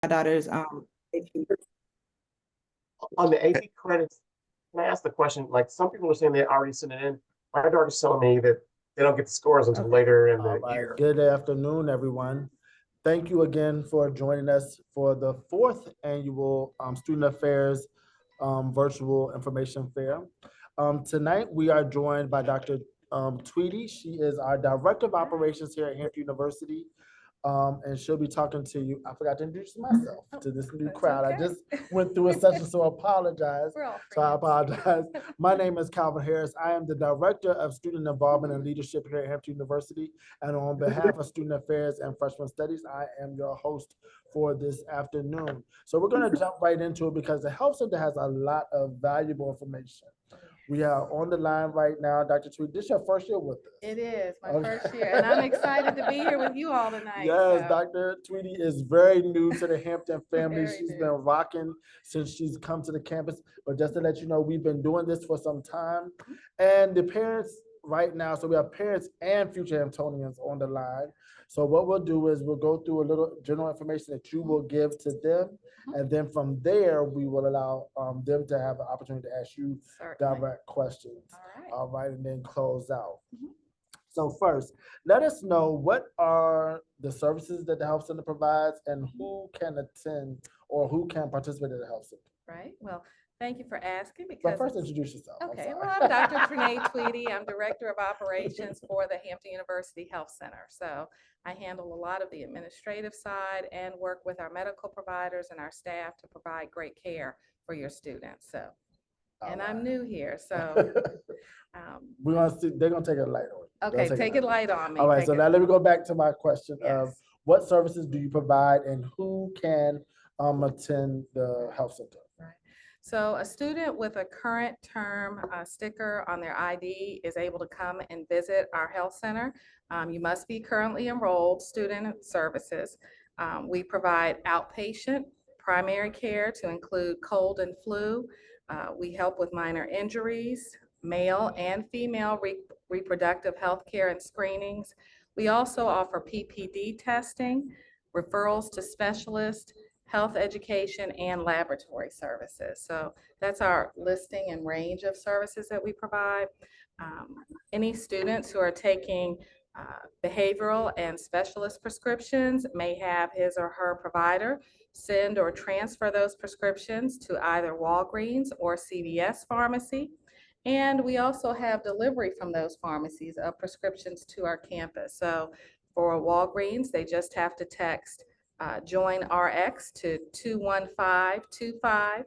my daughter's On the AP credits, can I ask the question? Like some people are saying they already sent it in. My daughter's telling me that they don't get the scores until later in the year. Good afternoon, everyone. Thank you again for joining us for the fourth annual Student Affairs Virtual Information Fair. Tonight, we are joined by Dr. Tweedy. She is our Director of Operations here at Hampton University. And she'll be talking to you. I forgot to introduce myself to this new crowd. Okay. I just went through a session, so I apologize. So I apologize. My name is Calvin Harris. I am the Director of Student Involvement and Leadership here at Hampton University. And on behalf of Student Affairs and Freshman Studies, I am your host for this afternoon. So we're going to jump right into it because the Health Center has a lot of valuable information. We are on the line right now. Dr. Tweedy, this is your first year with us. It is my first year, and I'm excited to be here with you all tonight. Yes, so. Dr. Tweedy is very new to the Hampton family. She's been rocking since she's come to the campus. But just to let you know, we've been doing this for some time. And the parents right now, so we have parents and future Hamptonians on the line. So what we'll do is we'll go through a little general information that you will give to them. And then from there, we will allow them to have an opportunity to ask you direct questions. All right, and then close out. So first, let us know what are the services that the Health Center provides and who can attend or who can participate in the Health Center. Right, well, thank you for asking. But first, introduce yourself. Okay, well, I'm Dr. Treney Tweedy. I'm Director of Operations for the Hampton University Health Center. So I handle a lot of the administrative side and work with our medical providers and our staff to provide great care for your students. So, and I'm new here, so. We're gonna see, they're gonna take it light on you. Okay, take it light on me. All right, so now let me go back to my question of what services do you provide and who can attend the Health Center? Right. So a student with a current term sticker on their ID is able to come and visit our health center. You must be currently enrolled student services. We provide outpatient primary care to include cold and flu. We help with minor injuries, male and female reproductive health care and screenings. We also offer PPD testing, referrals to specialists, health education, and laboratory services. So that's our listing and range of services that we provide. Any students who are taking behavioral and specialist prescriptions may have his or her provider send or transfer those prescriptions to either Walgreens or CVS pharmacy. And we also have delivery from those pharmacies of prescriptions to our campus. So for Walgreens, they just have to text Join RX to 21525.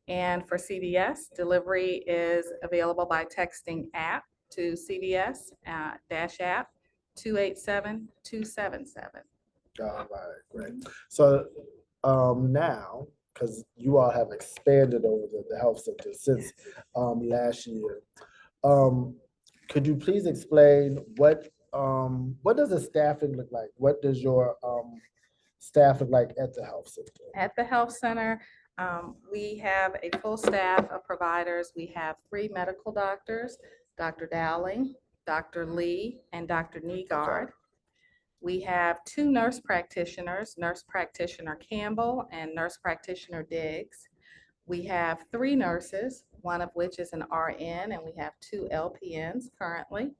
And for CVS, delivery is available by texting app to CVS -app 287277. All right, great. So now, because you all have expanded over the health center since last year, could you please explain what does the staffing look like? What does your staff look like at the health center? At the health center, we have a full staff of providers. We have 3 medical doctors, Dr. Dowling, Dr. Lee, and Dr. Nygaard. Okay. We have 2 nurse practitioners, Nurse Practitioner Campbell and Nurse Practitioner Diggs. We have 3 nurses, one of which is an RN, and we have 2 LPNs currently.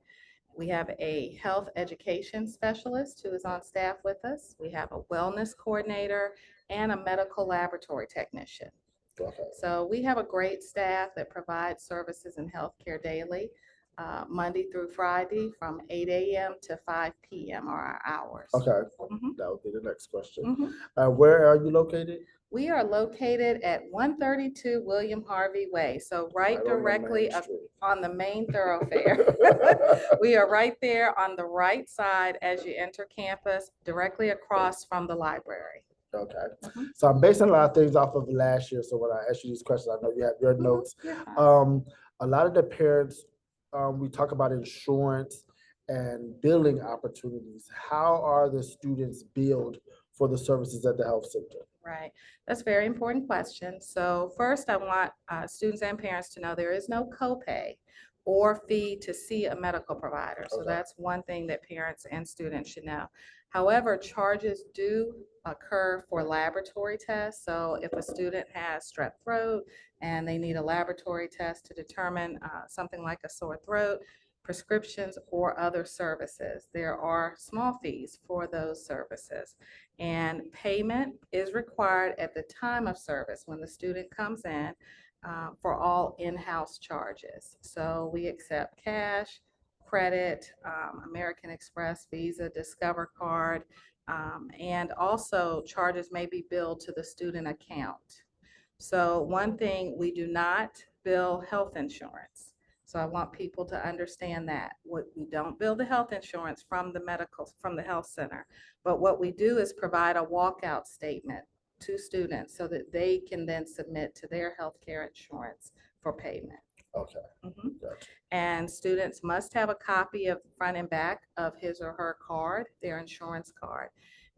We have a health education specialist who is on staff with us. We have a wellness coordinator and a medical laboratory technician. Okay. So we have a great staff that provides services in healthcare daily. Monday through Friday from 8 a.m. to 5 p.m. are our hours. Okay, that would be the next question. Where are you located? We are located at 132 William Harvey Way, so right directly on the main thoroughfare. We are right there on the right side as you enter campus, directly across from the library. Okay, so I'm basing a lot of things off of last year, so when I ask you these questions, I know you have your notes. A lot of the parents, we talk about insurance and billing opportunities. How are the students billed for the services at the health center? Right, that's a very important question. So first, I want students and parents to know there is no copay or fee to see a medical provider. So that's one thing that parents and students should know. However, charges do occur for laboratory tests. So if a student has strep throat and they need a laboratory test to determine something like a sore throat, prescriptions, or other services, there are small fees for those services. And payment is required at the time of service when the student comes in for all in-house charges. So we accept cash, credit, American Express, Visa, Discover card, and also charges may be billed to the student account. So one thing, we do not bill health insurance. So I want people to understand that. We don't bill the health insurance from the health center, but what we do is provide a walkout statement to students so that they can then submit to their healthcare insurance for payment. Okay. Mhm. Gotcha. And students must have a copy of the front and back of his or her card, their insurance card.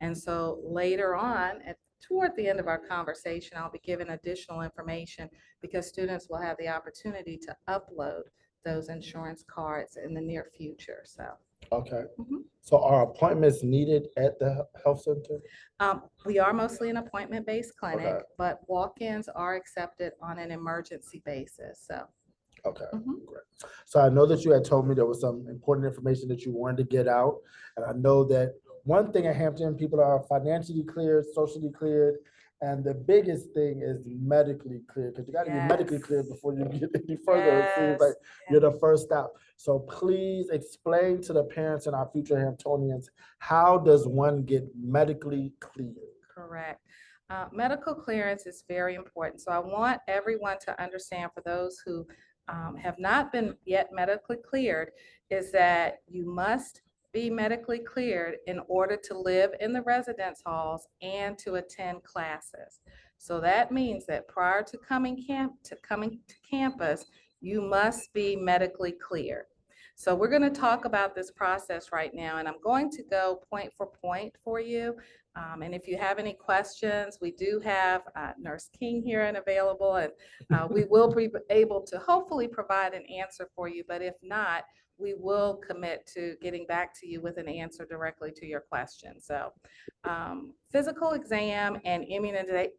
And so later on, toward the end of our conversation, I'll be giving additional information because students will have the opportunity to upload those insurance cards in the near future. So Okay. Mhm. So are appointments needed at the health center? We are mostly an appointment-based clinic, Okay. but walk-ins are accepted on an emergency basis. So Okay, Mhm. great. So I know that you had told me there was some important information that you wanted to get out. And I know that one thing at Hampton, people are financially cleared, socially cleared, and the biggest thing is medically cleared, because you got to be medically Yes. cleared before you get any further. It seems Yes. like you're the first stop. So please explain to the parents and our future Hamptonians, how does one get medically cleared? Correct. Medical clearance is very important. So I want everyone to understand, for those who have not been yet medically cleared, is that you must be medically cleared in order to live in the residence halls and to attend classes. So that means that prior to coming to campus, you must be medically cleared. So we're going to talk about this process right now, and I'm going to go point for point for you. And if you have any questions, we do have Nurse King here and available, and we will be able to hopefully provide an answer for you. But if not, we will commit to getting back to you with an answer directly to your question. So physical exam and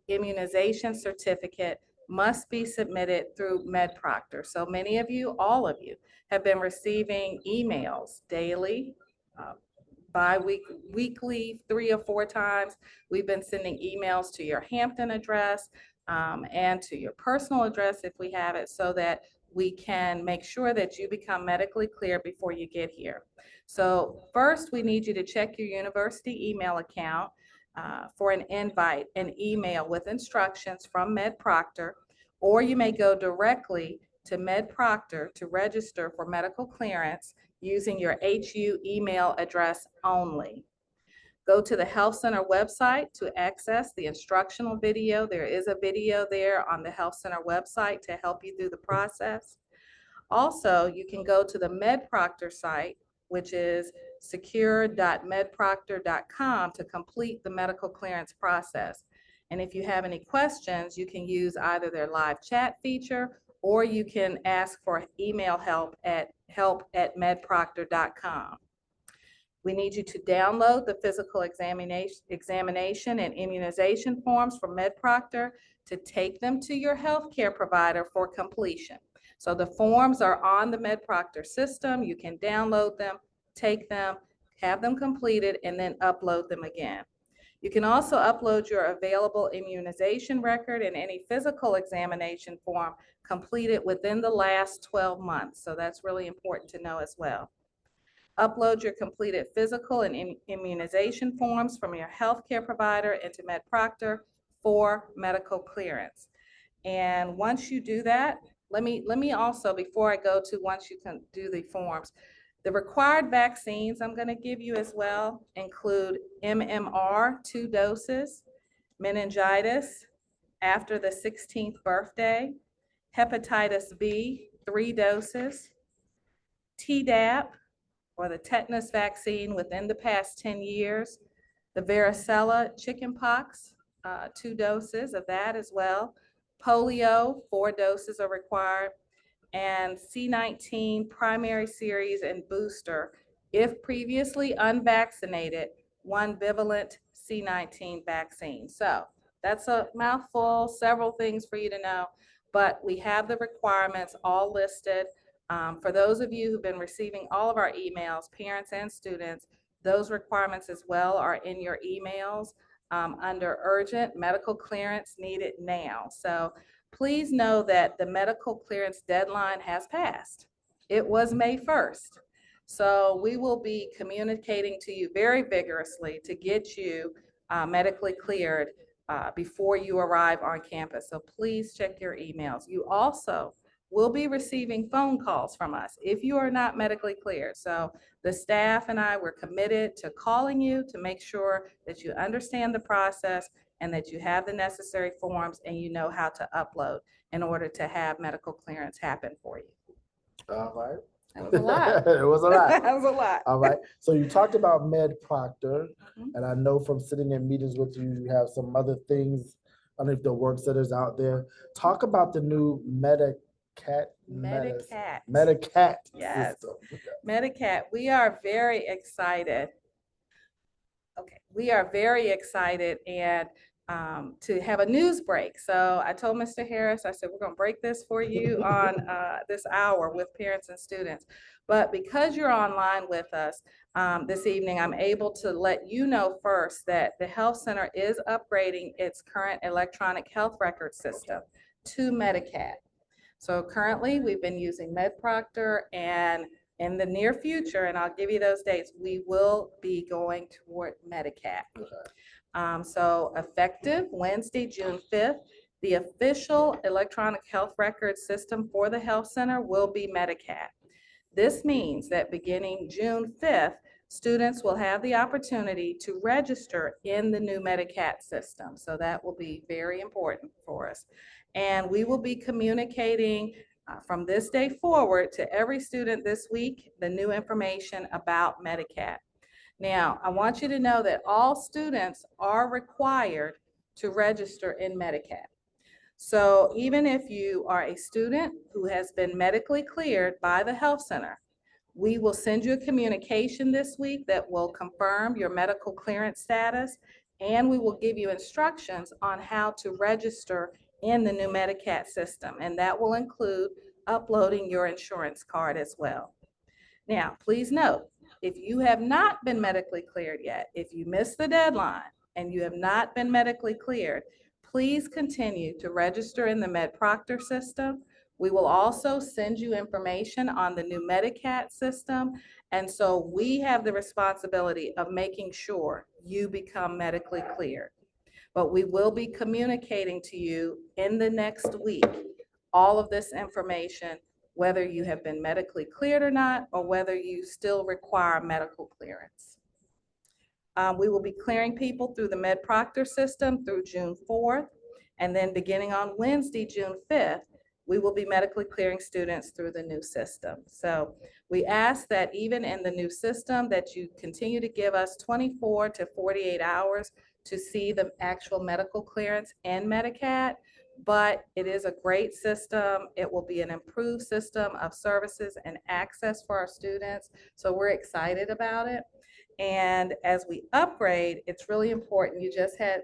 immunization certificate must be submitted through MedProctor. So many of you, all of you, have been receiving emails daily, weekly, 3 or 4 times. We've been sending emails to your Hampton address and to your personal address if we have it, so that we can make sure that you become medically clear before you get here. So first, we need you to check your university email account for an invite, an email with instructions from MedProctor, or you may go directly to MedProctor to register for medical clearance using your HU email address only. Go to the Health Center website to access the instructional video. There is a video there on the Health Center website to help you through the process. Also, you can go to the MedProctor site, which is secure.medproctor.com, to complete the medical clearance process. And if you have any questions, you can use either their live chat feature, or you can ask for email help at help@medproctor.com. We need you to download the physical examination and immunization forms from MedProctor to take them to your healthcare provider for completion. So the forms are on the MedProctor system. You can download them, take them, have them completed, and then upload them again. You can also upload your available immunization record and any physical examination form completed within the last 12 months. So that's really important to know as well. Upload your completed physical and immunization forms from your healthcare provider into MedProctor for medical clearance. And once you do that, let me also, before I go to once you can do the forms, the required vaccines I'm going to give you as well include MMR, 2 doses, meningitis after the 16th birthday, hepatitis B, 3 doses, Tdap, or the tetanus vaccine within the past 10 years, the varicella chickenpox, 2 doses of that as well, polio, 4 doses are required, and C19 primary series and booster if previously unvaccinated one bivalent C19 vaccine. So that's a mouthful, several things for you to know, but we have the requirements all listed. For those of you who've been receiving all of our emails, parents and students, those requirements as well are in your emails under urgent medical clearance needed now. So please know that the medical clearance deadline has passed. It was May 1st. So we will be communicating to you very vigorously to get you medically cleared before you arrive on campus. So please check your emails. You also will be receiving phone calls from us if you are not medically cleared. So the staff and I were committed to calling you to make sure that you understand the process and that you have the necessary forms and you know how to upload in order to have medical clearance happen for you. All right. That was a lot. It was a lot. That was a lot. All right. So you talked about Med Proctor, Mhm. and I know from sitting in meetings with you, you have some other things. I don't know if the work setters out there. Talk about the new Medicat Yes. system. Medicat, we are very excited. Okay, we are very excited and to have a news break. So I told Mr. Harris, I said, we're gonna break this for you on this hour with parents and students. But because you're online with us this evening, I'm able to let you know first that the Health Center is upgrading its current electronic health record system to Medicat. So currently we've been using MedProctor, and in the near future, and I'll give you those dates, we will be going toward Medicat. So effective Wednesday, June 5th, the official electronic health record system for the Health Center will be Medicat. This means that beginning June 5th, students will have the opportunity to register in the new Medicat system. So that will be very important for us. And we will be communicating from this day forward to every student this week, the new information about Medicat. Now, I want you to know that all students are required to register in Medicat. So even if you are a student who has been medically cleared by the Health Center, we will send you a communication this week that will confirm your medical clearance status, and we will give you instructions on how to register in the new Medicat system, and that will include uploading your insurance card as well. Now, please note, if you have not been medically cleared yet, if you missed the deadline and you have not been medically cleared, please continue to register in the MedProctor system. We will also send you information on the new Medicat system. And so we have the responsibility of making sure you become medically cleared. But we will be communicating to you in the next week all of this information, whether you have been medically cleared or not, or whether you still require medical clearance. We will be clearing people through the MedProctor system through June 4th, and then beginning on Wednesday, June 5th, we will be medically clearing students through the new system. So we ask that even in the new system that you continue to give us 24 to 48 hours to see the actual medical clearance in Medicat, but it is a great system. It will be an improved system of services and access for our students. So we're excited about it. And as we upgrade, it's really important. You just had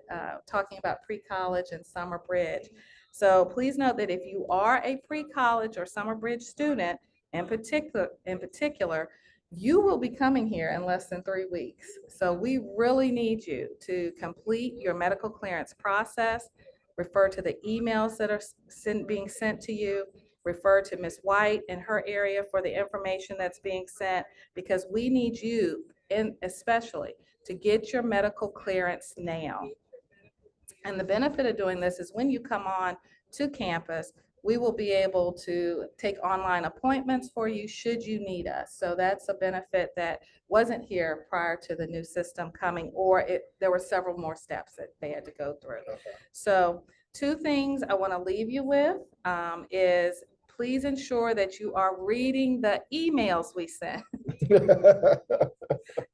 talking about pre-college and summer bridge. So please note that if you are a pre-college or summer bridge student in particular, you will be coming here in less than 3 weeks. So we really need you to complete your medical clearance process. Refer to the emails that are being sent to you. Refer to Ms. White in her area for the information that's being sent, because we need you, especially, to get your medical clearance now. And the benefit of doing this is when you come on to campus, we will be able to take online appointments for you should you need us. So that's a benefit that wasn't here prior to the new system coming, or there were several more steps that they had to go through. Okay. So 2 things I want to leave you with is please ensure that you are reading the emails we send.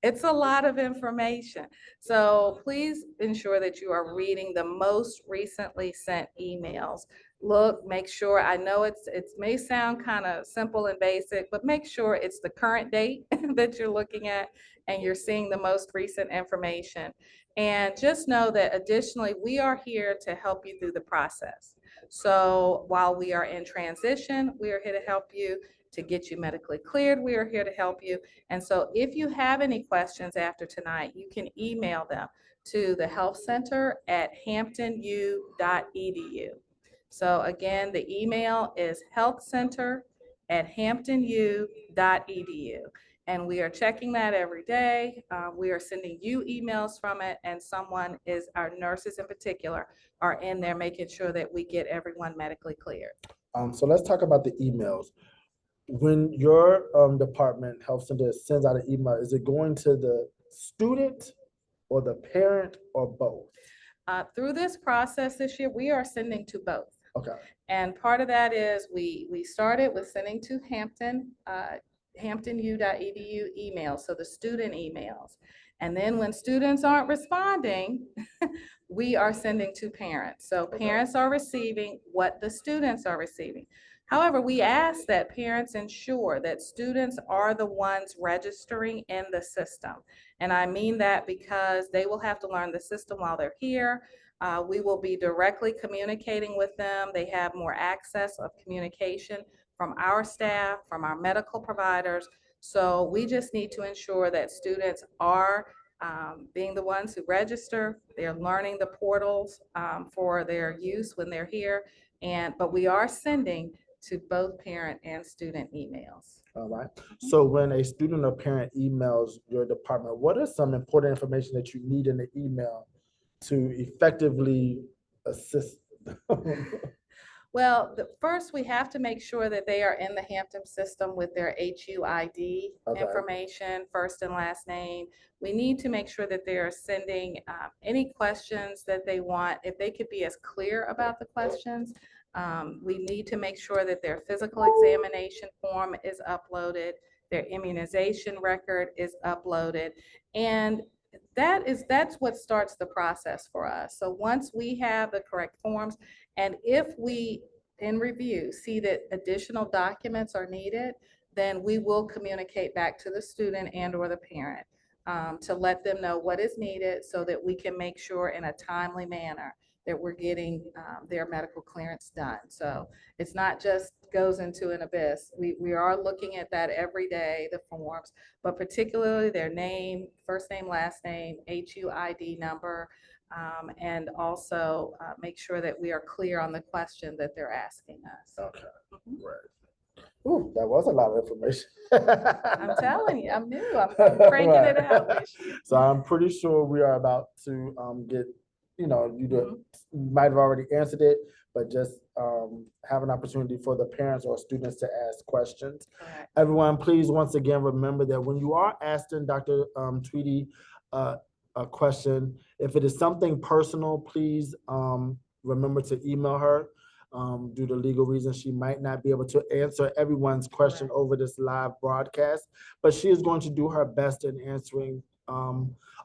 It's a lot of information. So please ensure that you are reading the most recently sent emails. Look, make sure, I know it may sound kind of simple and basic, but make sure it's the current date that you're looking at. and you're seeing the most recent information. And just know that additionally, we are here to help you through the process. So while we are in transition, we are here to help you to get you medically cleared. We are here to help you. And so if you have any questions after tonight, you can email them to the health center at hamptonu.edu. So again, the email is healthcenter@hamptonu.edu. And we are checking that every day. We are sending you emails from it, and our nurses in particular, are in there making sure that we get everyone medically cleared. So let's talk about the emails. When your department, health center, sends out an email, is it going to the student or the parent or both? Through this process this year, we are sending to both. Okay. And part of that is we started with sending to hamptonu.edu emails, so the student emails. And then when students aren't responding, we are sending to parents. So parents are receiving what the students are receiving. However, we ask that parents ensure that students are the ones registering in the system. And I mean that because they will have to learn the system while they're here. We will be directly communicating with them. They have more access of communication from our staff, from our medical providers. So we just need to ensure that students are being the ones who register. They're learning the portals for their use when they're here. But we are sending to both parent and student emails. All right. So when a student or parent emails your department, what are some important information that you need in the email to effectively assist them? Well, first we have to make sure that they are in the Hampton system with their HUID information, first and last name. We need to make sure that they are sending any questions that they want. If they could be as clear about the questions, we need to make sure that their physical examination form is uploaded, their immunization record is uploaded, and that's what starts the process for us. So once we have the correct forms, and if we, in review, see that additional documents are needed, then we will communicate back to the student and or the parent to let them know what is needed so that we can make sure in a timely manner that we're getting their medical clearance done. So it's not just goes into an abyss. We are looking at that every day, the forms, but particularly their name, first name, last name, HUID number, and also make sure that we are clear on the question that they're asking us. Okay, right. Ooh, that was a lot of information. I'm telling you, I'm new. I'm cranking it out this year. So I'm pretty sure we are about to get, you might have already answered it, but just have an opportunity for the parents or students to ask questions. Correct. Everyone, please, once again, remember that when you are asking Dr. Tweedy a question, if it is something personal, please remember to email her. Due to legal reasons, she might not be able to answer everyone's question over this live broadcast, but she is going to do her best in answering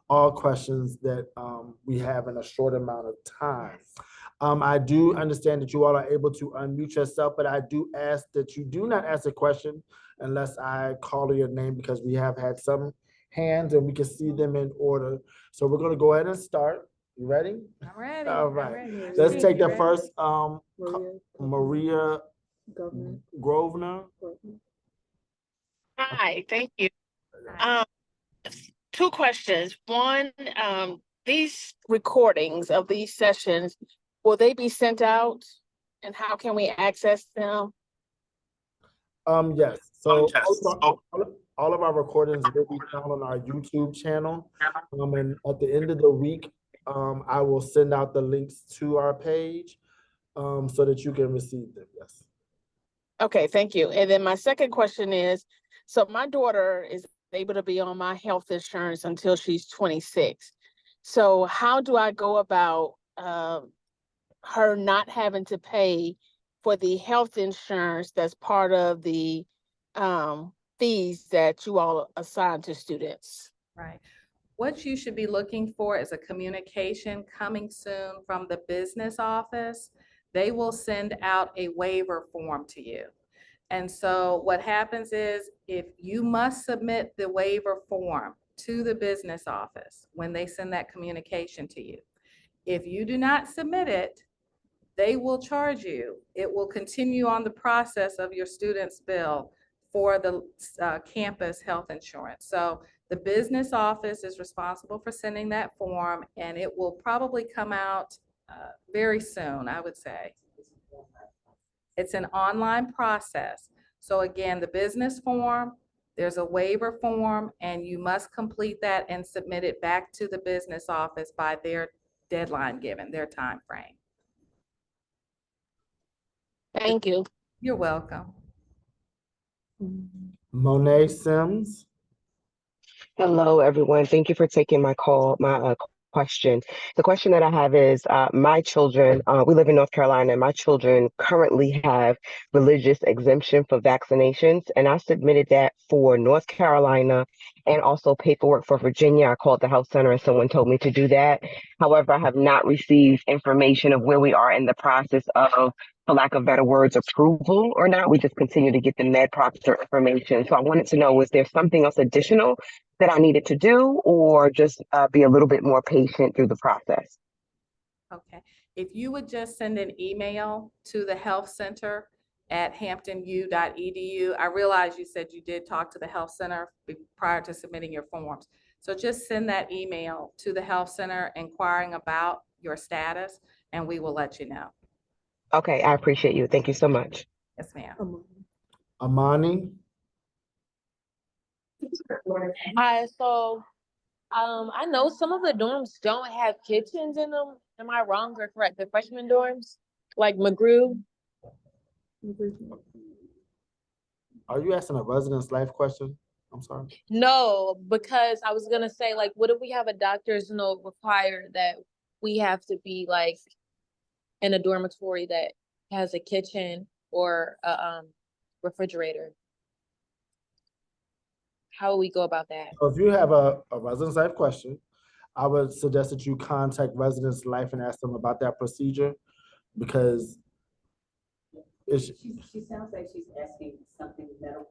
all questions that we have in a short amount of time. I do understand that you all are able to unmute yourself, but I do ask that you do not ask a question unless I call your name, because we have had some hands and we can see them in order. So we're going to go ahead and start. You ready? I'm ready. All right. I'm ready. Let's take the Ready? first Maria Grosvenor. Hi, thank you. Two questions. One, these recordings of these sessions, will they be sent out, and how can we access them? Yes. So all of our recordings will be found on our YouTube channel. And at the end of the week, I will send out the links to our page so that you can receive them. Yes. Okay, thank you. And then my second question is, so my daughter is able to be on my health insurance until she's 26. So how do I go about her not having to pay for the health insurance that's part of the fees that you all assign to students? Right. What you should be looking for is a communication coming soon from the business office. They will send out a waiver form to you. And so what happens is, if you must submit the waiver form to the business office when they send that communication to you. If you do not submit it, they will charge you. It will continue on the process of your student's bill for the campus health insurance. So the business office is responsible for sending that form, and it will probably come out very soon, I would say. It's an online process. So again, the business form, there's a waiver form, and you must complete that and submit it back to the business office by their deadline given, their time frame. Thank you. You're welcome. Monet Sims. Hello, everyone. Thank you for taking my call, my question. The question that I have is, my children, we live in North Carolina, and my children currently have religious exemption for vaccinations, and I submitted that for North Carolina and also paperwork for Virginia. I called the health center and someone told me to do that. However, I have not received information of where we are in the process of, for lack of better words, approval or not. We just continue to get the med proctor information. So I wanted to know, was there something else additional that I needed to do, or just be a little bit more patient through the process? Okay. If you would just send an email to the health center at hamptonu.edu. I realize you said you did talk to the health center prior to submitting your forms. So just send that email to the health center inquiring about your status, and we will let you know. Okay, I appreciate you. Thank you so much. Yes, ma'am. Amani. Hi, so I know some of the dorms don't have kitchens in them. Am I wrong or correct? The freshman dorms, like McGrew. Are you asking a residence life question? I'm sorry. No, because I was gonna say, like, what if we have a doctor's note require that we have to be like in a dormitory that has a kitchen or a refrigerator? How will we go about that? So if you have a residence life question, I would suggest that you contact Residence Life and ask them about that procedure, because it's, She sounds like she's asking something medical.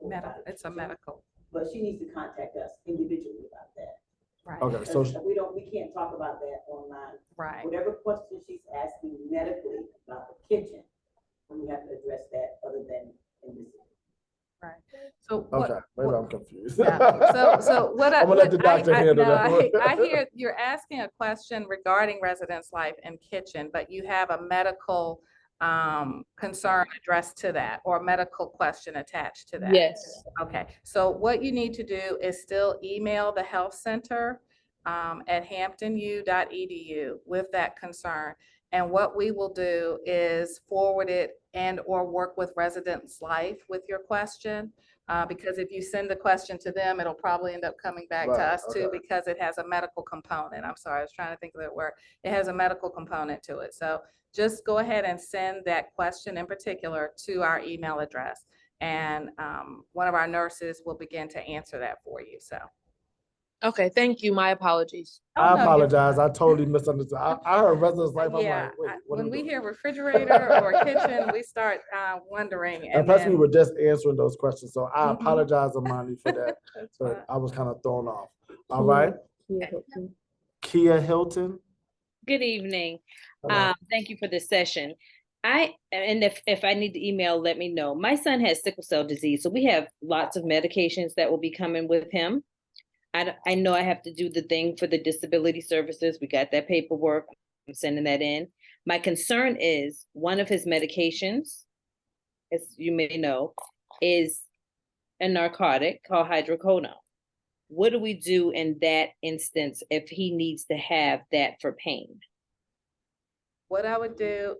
It's a medical. But she needs to contact us individually about that. Right. okay, so We can't talk about that online. Right. Whatever question she's asking medically about the kitchen, we have to address that other than in this. Right. So what, okay, maybe I'm confused. yeah. So what I'm gonna let the doctor handle that. I hear you're asking a question regarding residence life and kitchen, but you have a medical concern addressed to that, or a medical question attached to that. Yes. Okay, so what you need to do is still email the health center at hamptonu.edu with that concern. And what we will do is forward it and or work with Residence Life with your question. Because if you send the question to them, it'll probably end up coming back to Right, us too, okay. because it has a medical component. I'm sorry, I was trying to think of that word. It has a medical component to it. So just go ahead and send that question in particular to our email address. And one of our nurses will begin to answer that for you, so. Okay, thank you. My apologies. Oh, I no, you're apologize. fine. I totally misunderstood. I heard residence life. I'm Yeah, like, wait, what are when we doing? hear refrigerator or kitchen, we start wondering. And And plus, we then, were just answering those questions, so I Mhm. apologize, Amani, for that. That's But fine. I was kind of thrown off. All right, Kia Hilton. Good evening. Hello. Thank you for this session. If I need to email, let me know. My son has sickle cell disease, so we have lots of medications that will be coming with him. I know I have to do the thing for the disability services. We got that paperwork. I'm sending that in. My concern is one of his medications, as you may know, is a narcotic called hydrocodone. What do we do in that instance if he needs to have that for pain? What I would do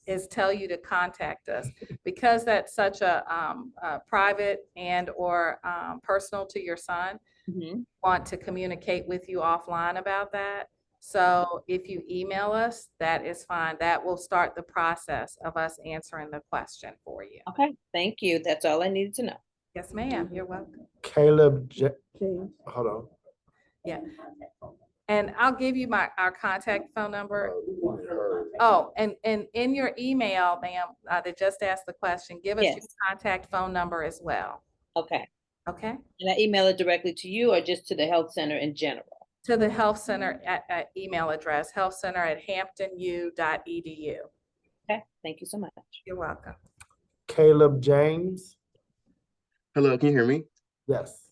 is tell you to contact us, because that's such a private and or personal to your son. Mhm. Want to communicate with you offline about that. So if you email us, that is fine. That will start the process of us answering the question for you. Okay, thank you. That's all I needed to know. Yes, ma'am. You're welcome. Caleb, hold on. Yeah. And I'll give you our contact phone number. Her. Oh, and in your email, ma'am, that just asked the question, give us your Yes. contact phone number as well. Okay. Okay, And I email it directly to you or just to the health center in general? to the health center at email address, healthcenter@hamptonu.edu. Okay, thank you so much. You're welcome. Caleb James. Hello, can you hear me? Yes.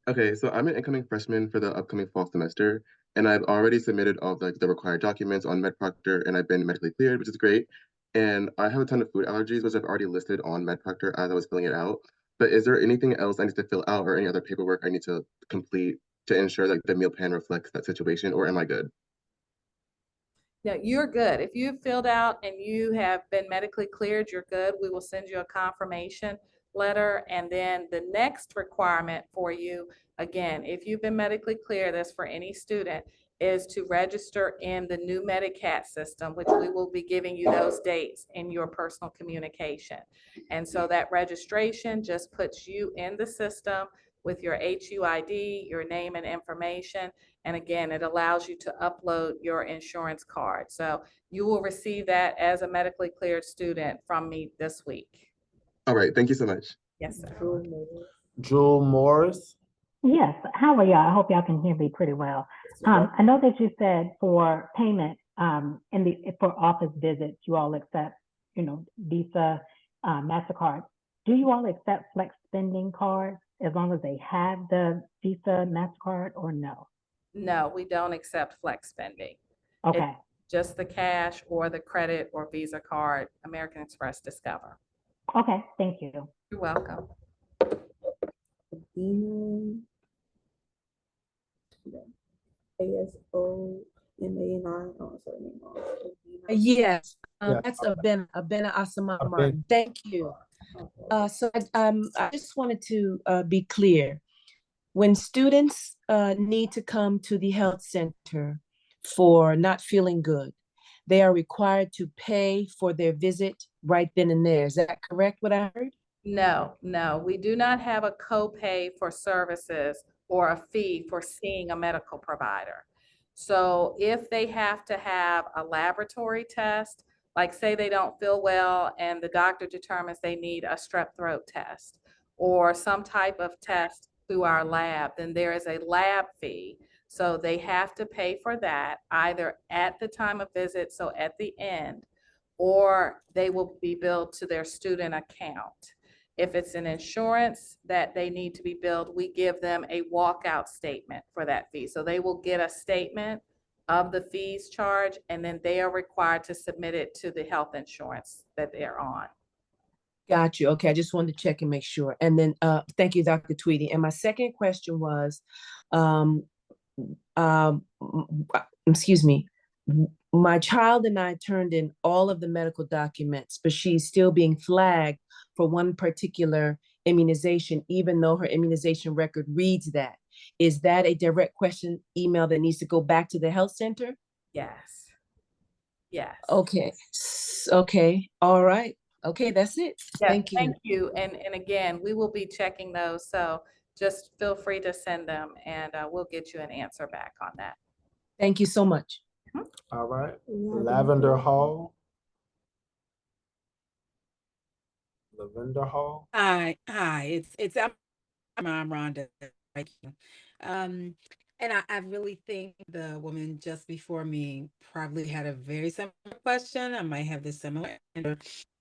Okay, so I'm an incoming freshman for the upcoming fall semester, and I've already submitted all the required documents on MedProctor, and I've been medically cleared, which is great. And I have a ton of food allergies, which I've already listed on MedProctor as I was filling it out. But is there anything else I need to fill out or any other paperwork I need to complete to ensure that the meal plan reflects that situation, or am I good? No, you're good. If you've filled out and you have been medically cleared, you're good. We will send you a confirmation letter. And then the next requirement for you, again, if you've been medically cleared, that's for any student, is to register in the new Medicat system, which we will be giving you those dates in your personal communication. And so that registration just puts you in the system with your HUID, your name and information. And again, it allows you to upload your insurance card. So you will receive that as a medically cleared student from me this week. All right, thank you so much. Yes, sir. Jewel Morris. Yes, how are y'all? I hope y'all can hear me pretty well. I know that you said for payment for office visits, you all accept, Visa, MasterCard. Do you all accept flex spending cards as long as they have the Visa, MasterCard, or no? No, we don't accept flex spending. Okay. It's just the cash or the credit or Visa card, American Express Discover. Okay, thank you. You're welcome. Yes, Yeah. that's Abena Asamoah Abena. Martin. Thank you. So I just wanted to be clear. When students need to come to the health center for not feeling good, they are required to pay for their visit right then and there. Is that correct, what I heard? No, we do not have a copay for services or a fee for seeing a medical provider. So if they have to have a laboratory test, like say they don't feel well and the doctor determines they need a strep throat test or some type of test through our lab, then there is a lab fee. So they have to pay for that either at the time of visit, so at the end, or they will be billed to their student account. If it's an insurance that they need to be billed, we give them a walkout statement for that fee. So they will get a statement of the fees charged, and then they are required to submit it to the health insurance that they're on. Got you. Okay, I just wanted to check and make sure. And then thank you, Dr. Tweedy. And my second question was, excuse me, my child and I turned in all of the medical documents, but she's still being flagged for one particular immunization, even though her immunization record reads that. Is that a direct question email that needs to go back to the health center? Yes. Yes. Okay. Okay. All right. Okay, that's it. Yes, Thank you. Thank you. And again, we will be checking those. So just feel free to send them and we'll get you an answer back on that. Thank you so much. All right. Lavender Hall. Lavender Hall. Hi, I'm Rhonda. Thank you. And I really think the woman just before me probably had a very similar question. I might have this similar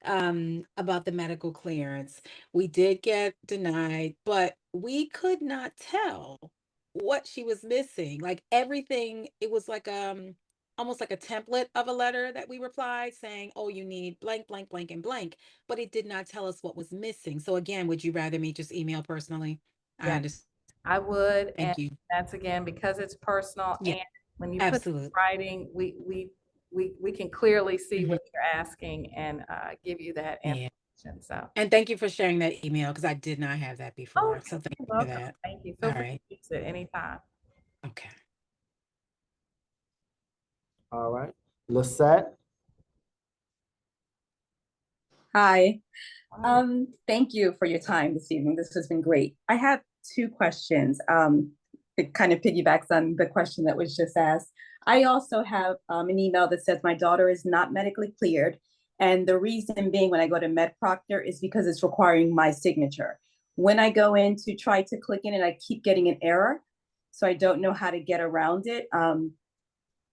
about the medical clearance. We did get denied, but we could not tell what she was missing. Like everything, it was like almost like a template of a letter that we replied saying, oh, you need blank, blank, blank, and blank, but it did not tell us what was missing. So again, would you rather me just email personally? I Yes, understand. I would. Thank And you. that's again, because it's personal. Yeah, And when you put it in absolutely. writing, we can clearly see what you're asking and give you that Yeah. information. So. And thank you for sharing that email because I did not have that before. Oh, So thank you're you for welcome. that. Thank you. Feel All free right. to use it anytime. Okay. All right. Lisette. Hi. Thank you for your time this evening. This has been great. I have two questions. It kind of piggybacks on the question that was just asked. I also have an email that says my daughter is not medically cleared. And the reason being when I go to MedProctor is because it's requiring my signature. when I go in to try to click in, and I keep getting an error. So I don't know how to get around it.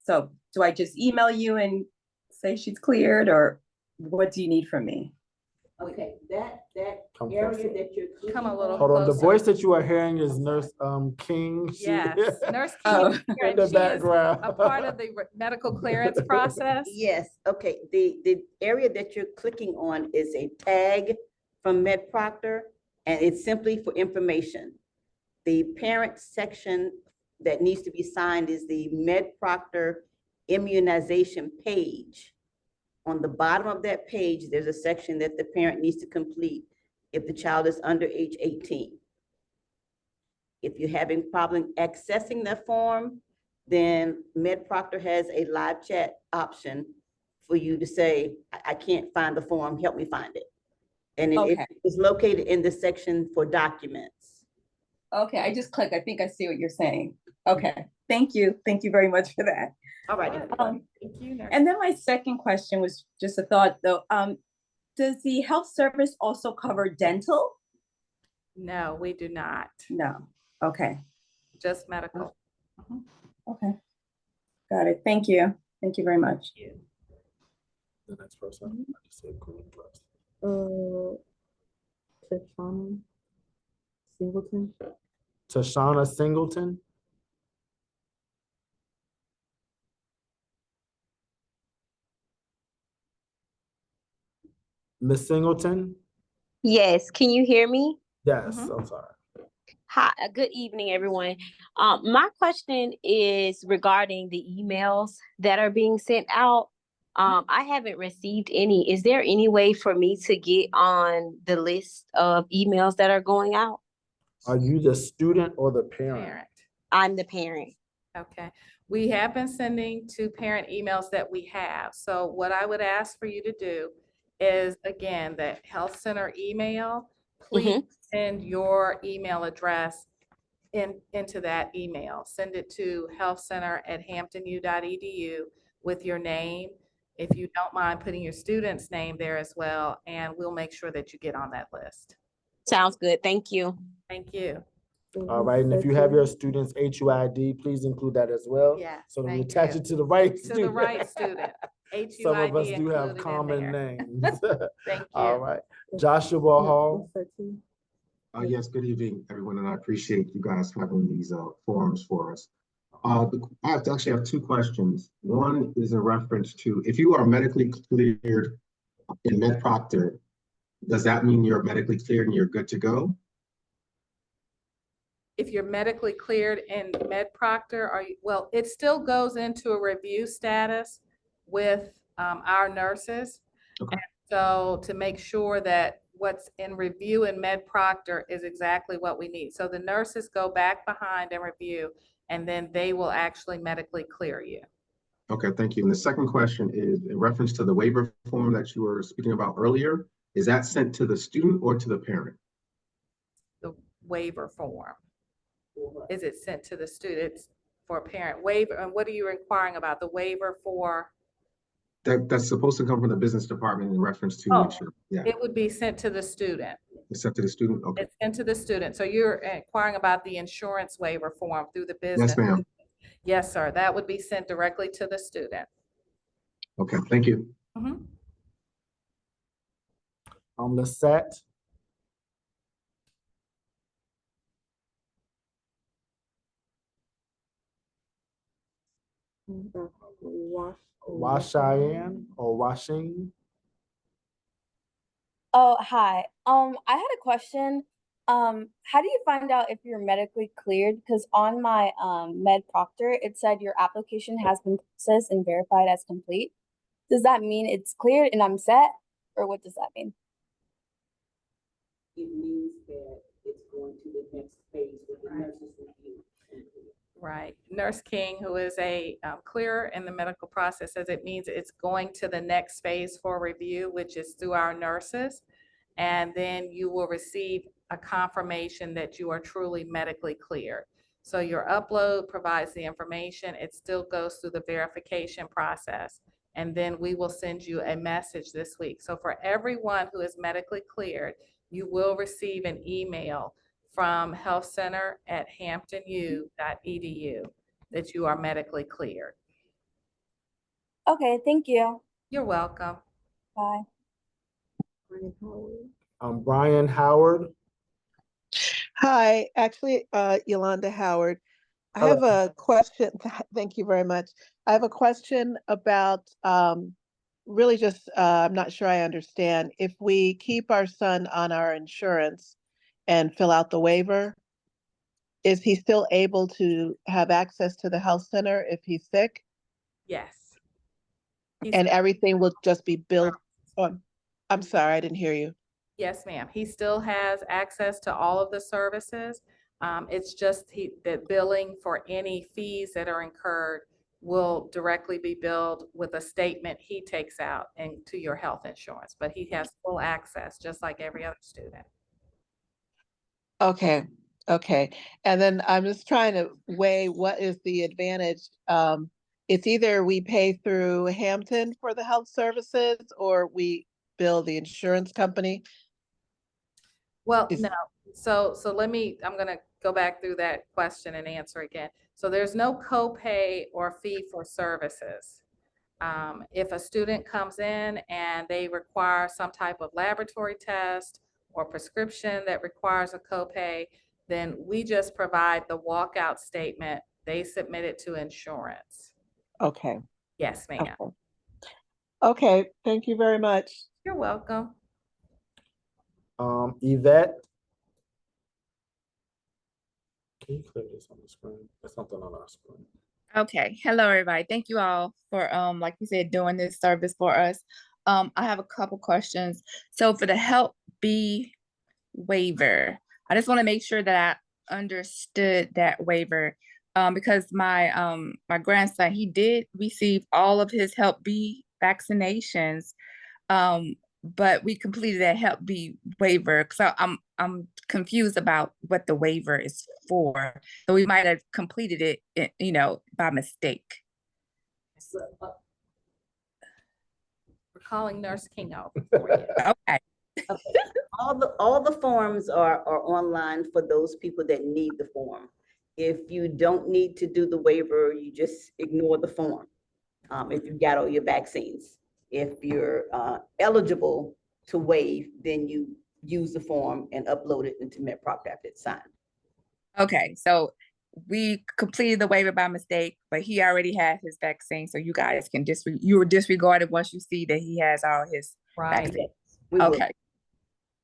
So do I just email you and say she's cleared, or what do you need from me? Okay, that Come area closer. that you're clicking Come a little on. Hold on, the closer. voice that you are hearing is Nurse King. She- Yes, Nurse Oh. King, in and the she is background. a part of the medical clearance process. Yes, okay, the area that you're clicking on is a tag from MedProctor, and it's simply for information. The parent section that needs to be signed is the MedProctor immunization page. On the bottom of that page, there's a section that the parent needs to complete if the child is under age 18. If you're having problem accessing that form, then MedProctor has a live chat option for you to say, I can't find the form, help me find it. And it Okay. is located in the section for documents. Okay, I just clicked. I think I see what you're saying. Okay, thank you. Thank you very much for that. All right. Thank you, Nurse. And then my second question was just a thought though. Does the health service also cover dental? No, we do not, No. Okay. just medical. Okay. Got it. Thank you. Thank you very much. The next person. I just said Queen first. Tashana Singleton. Tashana Singleton. Miss Singleton? Yes, can you hear me? Yes, I'm sorry. Hi, good evening, everyone. My question is regarding the emails that are being sent out. I haven't received any. Is there any way for me to get on the list of emails that are going out? Are you the student or the parent? Parent. I'm the parent. Okay, we have been sending to parent emails that we have. So what I would ask for you to do is, again, the health center email, please send your email address into that email. Send it to healthcenter@hamptonu.edu with your name. If you don't mind putting your student's name there as well, and we'll make sure that you get on that list. Sounds good. Thank you. Thank you. All right, and if you have your student's HUID, please include that as well. Yes, So that we thank attach you. it to the right To the student. right student. Some of us HUID do have included in common there. names. Thank you. All right, Joshua Hall. Yes, good evening, everyone, and I appreciate you guys having these forums for us. I actually have two questions. One is in reference to, if you are medically cleared in MedProctor, does that mean you're medically cleared and you're good to go? If you're medically cleared in MedProctor, well, it still goes into a review status with our nurses. Okay. And so to make sure that what's in review in MedProctor is exactly what we need. So the nurses go back behind and review, and then they will actually medically clear you. Okay, thank you. And the second question is in reference to the waiver form that you were speaking about earlier. Is that sent to the student or to the parent? The waiver form. Is it sent to the students for a parent waiver? And what are you inquiring about? The waiver for? That's supposed to come from the business department in reference to insurance. Yeah, It would be sent to the student. it's sent to the student. Okay. It's sent to the student. So you're inquiring about the insurance waiver form through the business? Yes, ma'am. Yes, sir. That would be sent directly to the student. Okay, thank you. Lisette. Washayan or Washing. Oh, hi. I had a question. How do you find out if you're medically cleared? Because on my MedProctor, it said your application has been processed and verified as complete. Does that mean it's cleared and I'm set? Or what does that mean? It means that it's going to the next phase with the nurses review. Right. Nurse King, who is a clearer in the medical process, says it means it's going to the next phase for review, which is through our nurses. And then you will receive a confirmation that you are truly medically cleared. So your upload provides the information. It still goes through the verification process. And then we will send you a message this week. So for everyone who is medically cleared, you will receive an email from healthcenter@hamptonu.edu that you are medically cleared. Okay, thank you. You're welcome. Bye. Brian Howard. Hi, actually, Yolanda Howard. I Hello. have a question. Thank you very much. I have a question about really just, I'm not sure I understand. If we keep our son on our insurance and fill out the waiver, is he still able to have access to the health center if he's sick? Yes. And everything will just be billed on, I'm sorry, I didn't hear you. Yes, ma'am. He still has access to all of the services. It's just that billing for any fees that are incurred will directly be billed with a statement he takes out and to your health insurance, but he has full access, just like every other student. Okay, okay. And then I'm just trying to weigh what is the advantage. It's either we pay through Hampton for the health services or we bill the insurance company. Well, no. So I'm gonna go back through that question and answer again. So there's no copay or fee for services. If a student comes in and they require some type of laboratory test or prescription that requires a copay, then we just provide the walkout statement. They submit it to insurance. Okay. Yes, ma'am. Okay, thank you very much. You're welcome. Yvette. Can you clear this on the screen? There's something on our screen. Okay, hello everybody. Thank you all for like you said, doing this service for us. I have a couple questions. So for the Help B waiver, I just want to make sure that I understood that waiver because my my grandson, he did receive all of his Help B vaccinations, but we completed that Help B waiver. So I'm confused about what the waiver is for. So we might have completed it, you know, by mistake. We're calling Nurse King out for you. Okay. Okay. All the forms are online for those people that need the form. If you don't need to do the waiver, you just ignore the form. If you got all your vaccines. If you're eligible to waive, then you use the form and upload it into MedProctor after it's signed. Okay, so we completed the waiver by mistake, but he already had his vaccine, so you guys can you will disregard it once you see that he has all his vaccine. Okay.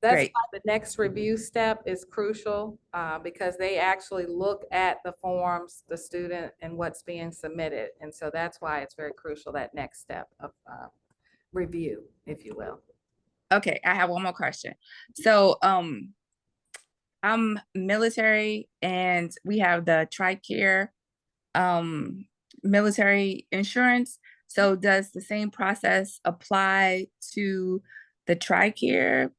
That's Great. why the next review step is crucial because they actually look at the forms, the student, and what's being submitted. And so that's why it's very crucial, that next step of review, if you will. Okay, I have one more question. So I'm military and we have the TRICARE military insurance. So does the same process apply to the TRICARE?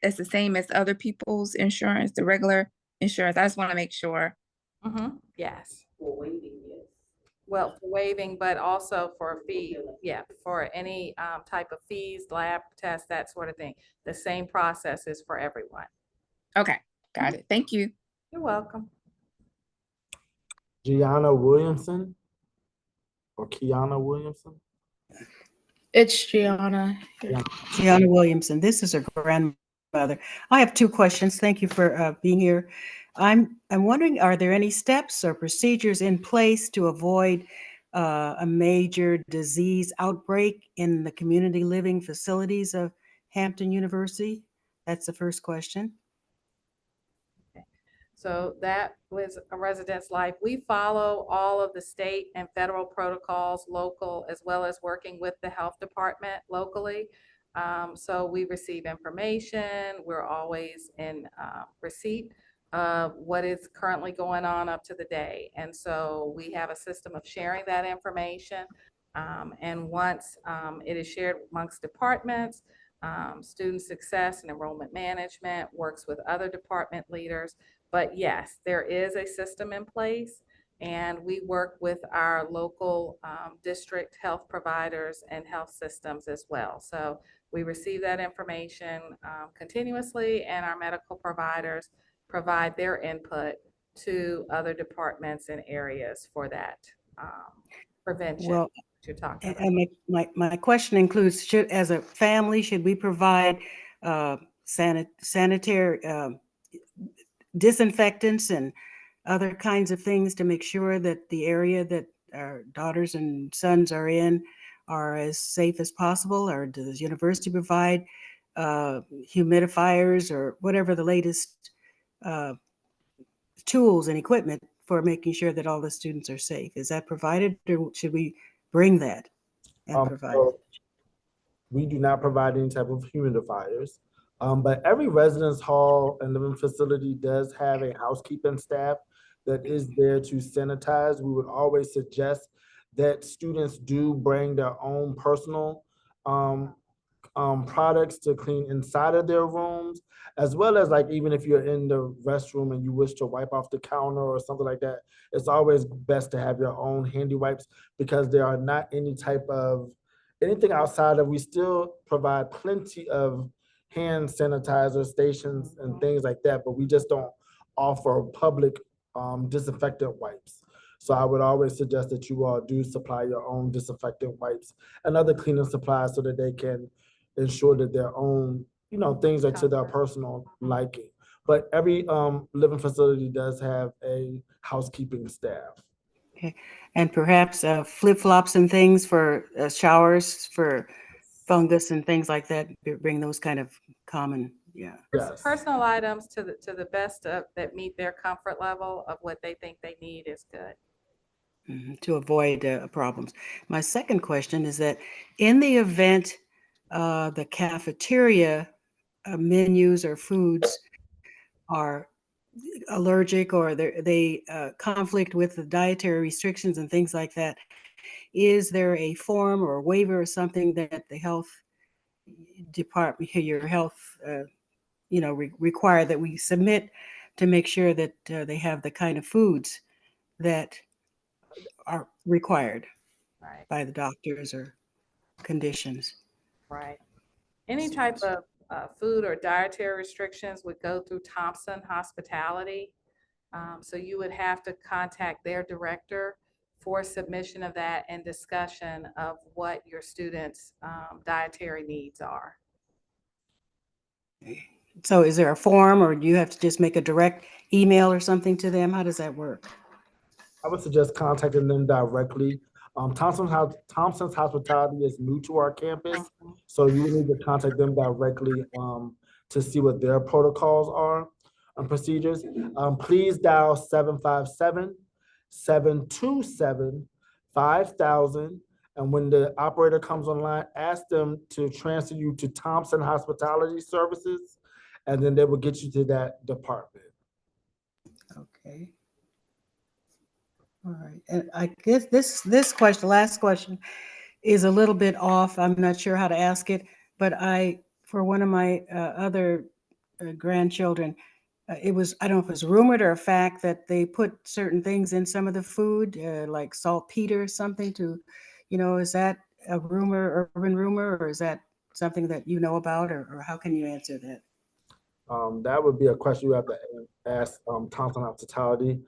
It's the same as other people's insurance, the regular insurance. I just want to make sure. Yes. For waiving, yes. Well, for waiving, but also for fee, yeah, for any type of fees, lab tests, that sort of thing. The same process is for everyone. Okay, got it. Thank you. You're welcome. Gianna Williamson or Kiana Williamson? It's Gianna. Gianna Williamson. This is her grandmother. I have two questions. Thank you for being here. I'm wondering, are there any steps or procedures in place to avoid a major disease outbreak in the community living facilities of Hampton University? That's the first question. So that was a resident's life. We follow all of the state and federal protocols, local, as well as working with the health department locally. So we receive information. We're always in receipt of what is currently going on up to the day. And so we have a system of sharing that information. And once it is shared amongst departments, student success and enrollment management works with other department leaders. But yes, there is a system in place, and we work with our local district health providers and health systems as well. So We receive that information continuously, and our medical providers provide their input to other departments and areas for that prevention Well, you're talking about. and my question includes, as a family, should we provide sanitary disinfectants and other kinds of things to make sure that the area that our daughters and sons are in are as safe as possible? Or does the university provide humidifiers or whatever the latest tools and equipment for making sure that all the students are safe? Is that provided, or should we bring that and provide it? So we do not provide any type of humidifiers, but every residence hall and living facility does have a housekeeping staff that is there to sanitize. We would always suggest that students do bring their own personal products to clean inside of their rooms, as well as, like, even if you're in the restroom and you wish to wipe off the counter or something like that, it's always best to have your own handy wipes, because there are not anything outside of, we still provide plenty of hand sanitizer stations and things like that, but we just don't offer public disinfectant wipes. So I would always suggest that you all do supply your own disinfectant wipes and other cleaning supplies so that they can ensure that their own, things are to their personal liking. But every living facility does have a housekeeping staff. Okay. And perhaps flip-flops and things for showers for fungus and things like that. Bring those kind of common, yeah. Yes. Personal items to the best of that meet their comfort level of what they think they need is good. To avoid problems. My second question is that in the event the cafeteria menus or foods are allergic, or they conflict with the dietary restrictions and things like that, is there a form or a waiver or something that the health department, your health, require that we submit to make sure that they have the kind of foods that are required by the doctors or conditions? Right. Any type of food or dietary restrictions would go through Thompson Hospitality. So you would have to contact their director for submission of that and discussion of what your students' dietary needs are. So is there a form, or do you have to just make a direct email or something to them? How does that work? I would suggest contacting them directly. Thompson's Hospitality is new to our campus, so you need to contact them directly to see what their protocols are and procedures. Please dial 757-727-5000. And when the operator comes online, ask them to transfer you to Thompson Hospitality Services, and then they will get you to that department. Okay. All right. And I guess this question, last question, is a little bit off. I'm not sure how to ask it, but for one of my other grandchildren, it was, I don't know if it was rumored or a fact, that they put certain things in some of the food, like saltpeter or something is that a rumor, urban rumor, or is that something that you know about, or how can you answer that? That would be a question you have to ask Thompson Hospitality.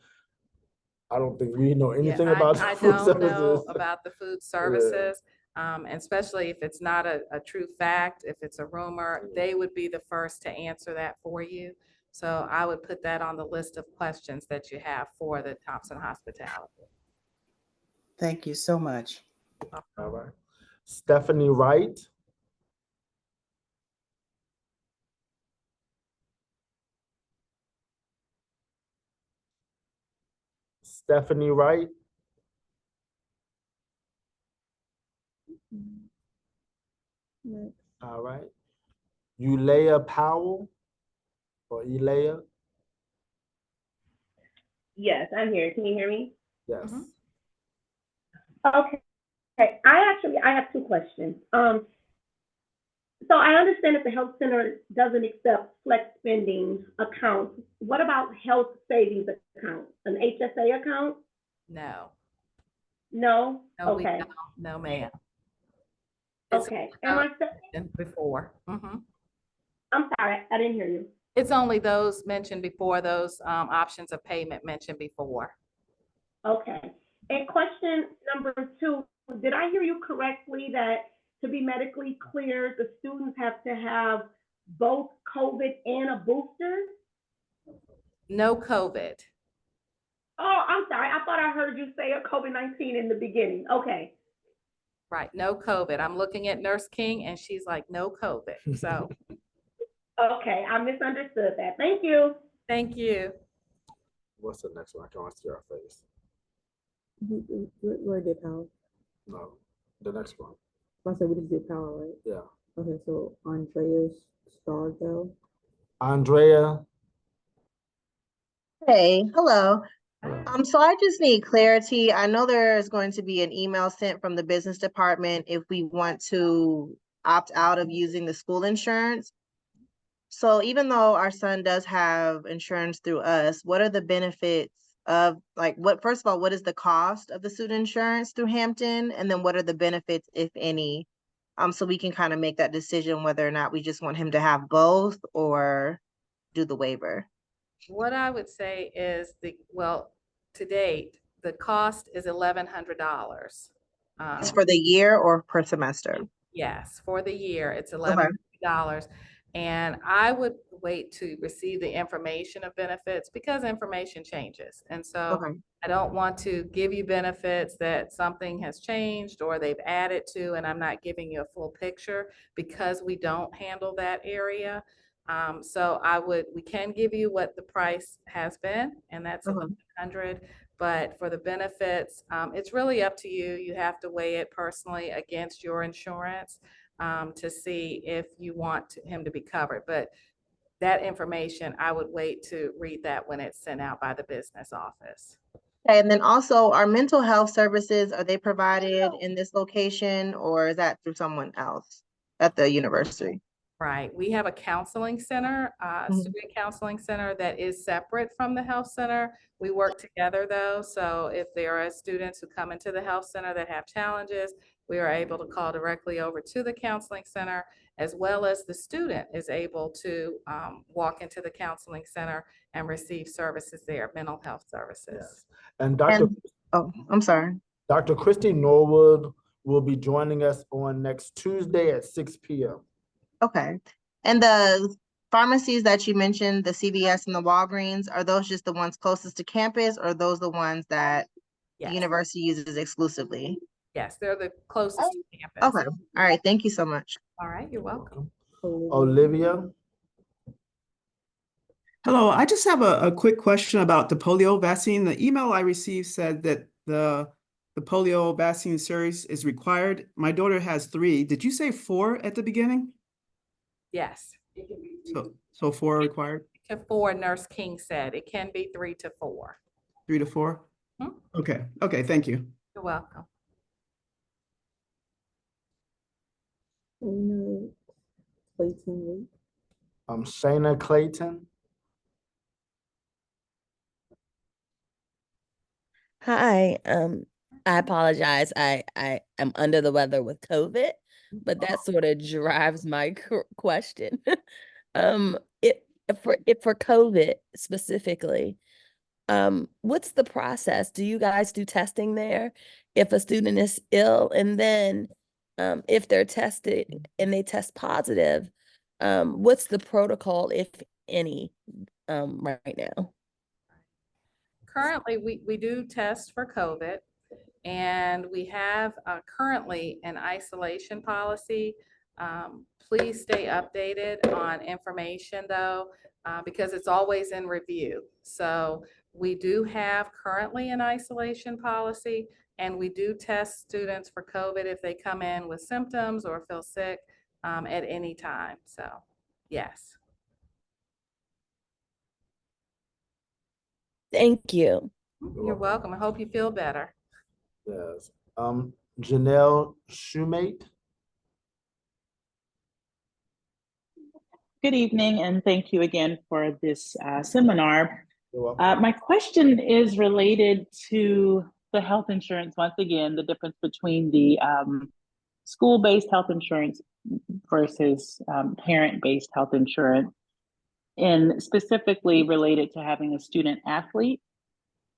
I don't think we know anything about I food don't services. know about the food services, and especially if it's not a true fact, if it's a rumor, they would be the first to answer that for you. So I would put that on the list of questions that you have for the Thompson Hospitality. Thank you so much. All right. Stephanie Wright. Stephanie Wright. All right. Ulea Powell or Elea? Yes, I'm here. Can you hear me? Yes. Okay. I have two questions. So I understand that the health center doesn't accept flex spending accounts. What about health savings accounts? An HSA account? No. No? No, we Okay. don't. No, ma'am. It's Okay, and my before. I'm sorry, I didn't hear you. It's only those mentioned before, those options of payment mentioned before. Okay, and question number 2, did I hear you correctly that to be medically cleared, the students have to have both COVID and a booster? No COVID. Oh, I'm sorry, I thought I heard you say a COVID-19 in the beginning. Okay. Right, no COVID. I'm looking at Nurse King and she's like, no COVID, so. Okay, I misunderstood that. Thank you. Thank you. What's the next one? I can't see our face. Where did Powell? No, the next one. I said we just did Powell, right? Yeah. Okay, so Andrea Stargell. Andrea. Hey, hello. So I just need clarity. I know there's going to be an email sent from the business department if we want to opt out of using the school insurance. So even though our son does have insurance through us, what are the benefits of, like, first of all, what is the cost of the student insurance through Hampton? And then what are the benefits, if any? So we can kind of make that decision whether or not we just want him to have both or do the waiver. What I would say is to date, the cost is $1,100. It's for the year or per semester? Yes, for the year, it's $1,100. And I would wait to receive the information of benefits because information changes. And so I don't want to give you benefits that something has changed or they've added to, and I'm not giving you a full picture because we don't handle that area. So we can give you what the price has been, and that's $1,100. But for the benefits, it's really up to you. You have to weigh it personally against your insurance to see if you want him to be covered. But that information, I would wait to read that when it's sent out by the business office. Okay, and then also our mental health services, are they provided in this location or is that through someone else at the university? Right. We have a counseling center, student counseling center that is separate from the health center. We work together though. So if there are students who come into the health center that have challenges, we are able to call directly over to the counseling center, as well as the student is able to walk into the counseling center and receive services there, mental health services. Yes. And Dr. I'm sorry. Dr. Christy Norwood will be joining us on next Tuesday at 6 p.m. Okay. And the pharmacies that you mentioned, the CVS and the Walgreens, are those just the ones closest to campus or are those the ones that the university uses exclusively? Yes, they're the closest to campus. Okay. All right. Thank you so much. All right. You're welcome. Olivia. Hello, I just have a quick question about the polio vaccine. The email I received said that the polio vaccine series is required. My daughter has 3. Did you say 4 at the beginning? Yes. So 4 required? 4, Nurse King said. It can be 3 to 4. 3 to 4? Okay. Okay, thank you. You're welcome. Clayton. Shayna Clayton. Hi, I apologize. I am under the weather with COVID, but that sort of drives my question. If for COVID specifically, what's the process? Do you guys do testing there if a student is ill? And then if they're tested and they test positive, what's the protocol, if any, right now? Currently, we do test for COVID, and we have currently an isolation policy. Please stay updated on information though, because it's always in review. So we do have currently an isolation policy, and we do test students for COVID if they come in with symptoms or feel sick at any time. So yes. Thank you. You're welcome. I hope you feel better. Yes. Janelle Shoemate. Good evening, and thank you again for this seminar. My question is related to the health insurance. Once again, the difference between the school-based health insurance versus parent-based health insurance, and specifically related to having a student athlete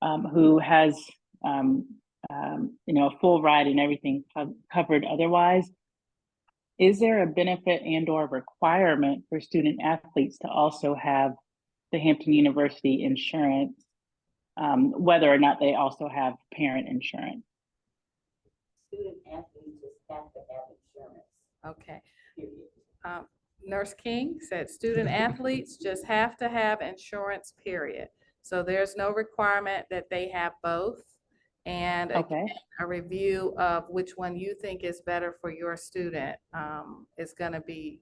who has a full ride and everything covered otherwise. Is there a benefit and or requirement for student athletes to also have the Hampton University insurance, whether or not they also have parent insurance? Student athletes just have to have insurance. Okay. Nurse King said student athletes just have to have insurance, period. So there's no requirement that they have both. And again, a review of which one you think is better for your student is going to be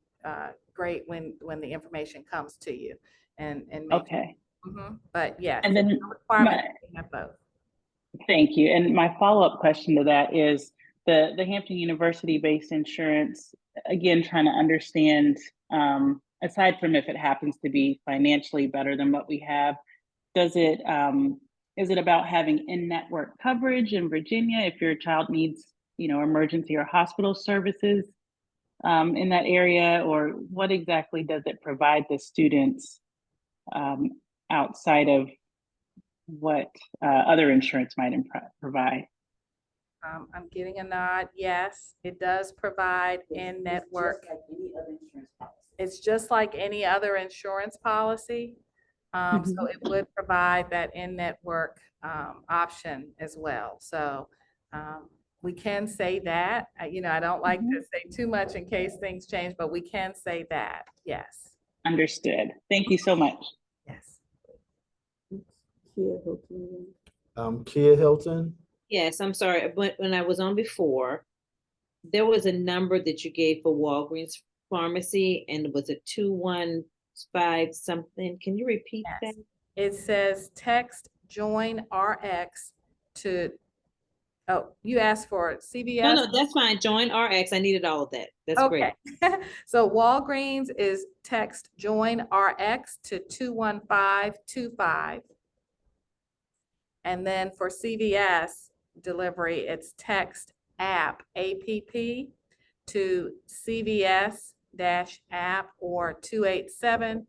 great when the information comes to you. And but yes, and then no requirement that they have both. Thank you. And my follow-up question to that is the Hampton University-based insurance, again, trying to understand, aside from if it happens to be financially better than what we have, is it about having in-network coverage in Virginia if your child needs, emergency or hospital services in that area, or what exactly does it provide the students outside of what other insurance might provide? I'm getting a nod. Yes, it does provide in-network. It's just like any other insurance policy. So it would provide that in-network option as well. So we can say that. I don't like to say too much in case things change, but we can say that. Yes. Understood. Thank you so much. Yes. Kia Hilton. Yes, I'm sorry, but when I was on before, there was a number that you gave for Walgreens Pharmacy, and it was a 215 something. Can you repeat that? It says text join RX to, oh, you asked for CVS? No, that's fine. Join RX. I needed all of that. That's great. So Walgreens is text join RX to 21525. And then for CVS delivery, it's text app to CVS-app or 287-277.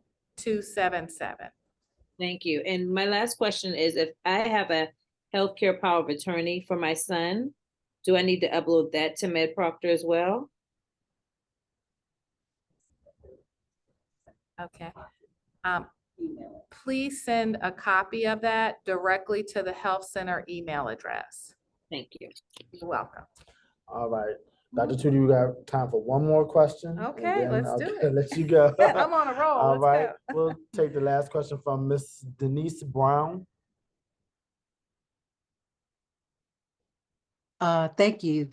Thank you. And my last question is, if I have a healthcare power of attorney for my son, do I need to upload that to MedProctor as well? Okay. Please send a copy of that directly to the health center email address. Thank you. You're welcome. All right. Dr. Tweedy, we got time for one more question. Okay, let's do it. Let you go. I'm on a roll. All Let's right. go. We'll take the last question from Miss Denise Brown. Thank you.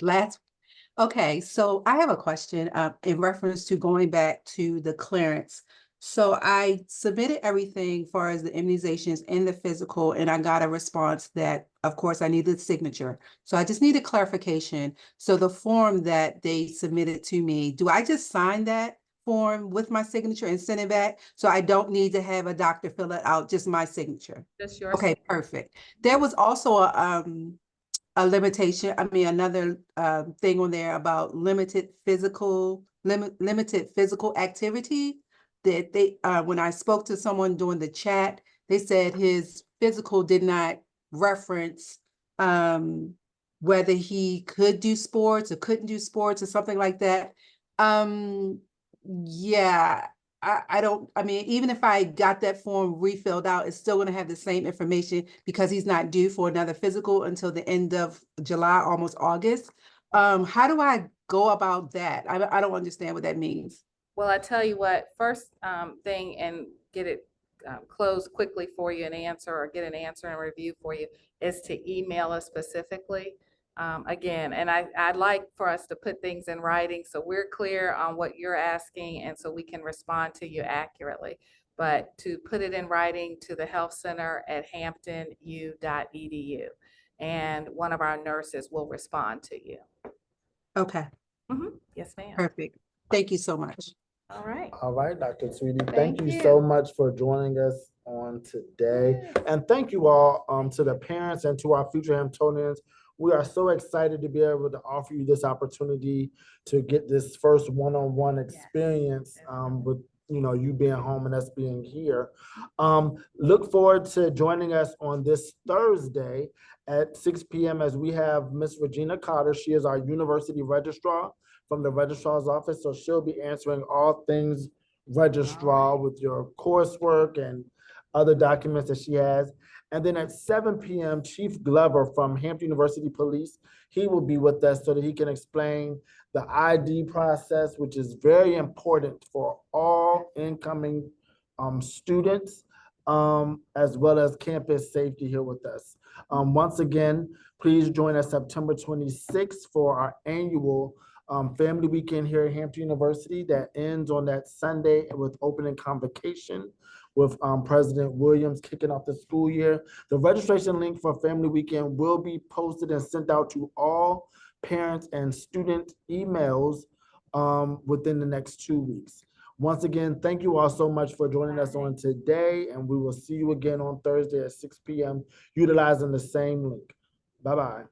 Okay, so I have a question in reference to going back to the clearance. So I submitted everything for as the immunizations and the physical, and I got a response that, of course, I need the signature. So I just need a clarification. So the form that they submitted to me, do I just sign that form with my signature and send it back? So I don't need to have a doctor fill it out, just my signature? Just yours. Okay, perfect. There was also a limitation, another thing on there about limited physical activity that they, when I spoke to someone during the chat, they said his physical did not reference whether he could do sports or couldn't do sports or something like that. Yeah, even if I got that form refilled out, it's still gonna have the same information because he's not due for another physical until the end of July, almost August. How do I go about that? I don't understand what that means. Well, I tell you what, first thing, and get it closed quickly for you, or get an answer and review for you, is to email us specifically. Again, and I'd like for us to put things in writing so we're clear on what you're asking and so we can respond to you accurately. But to put it in writing to the health center at hamptonu.edu, and one of our nurses will respond to you. Okay. Yes, ma'am. Perfect. Thank you so much. All right. All right, Dr. Tweedy, thank you so much for joining us on today. And thank you all to the parents and to our future Hamptonians. We are so excited to be able to offer you this opportunity to get this first one-on-one experience with you being home and us being here. Look forward to joining us on this Thursday at 6 p.m. as we have Miss Regina Carter. She is our university registrar from the registrar's office, so she'll be answering all things registrar with your coursework and other documents that she has. And then at 7 p.m., Chief Glover from Hampton University Police, he will be with us so that he can explain the ID process, which is very important for all incoming students, as well as campus safety here with us. Once again, please join us September 26th for our annual family weekend here at Hampton University that ends on that Sunday with opening convocation with President Williams kicking off the school year. The registration link for family weekend will be posted and sent out to all parents and student emails within the next 2 weeks. Once again, thank you all so much for joining us on today, and we will see you again on Thursday at 6 p.m. utilizing the same link. Bye-bye.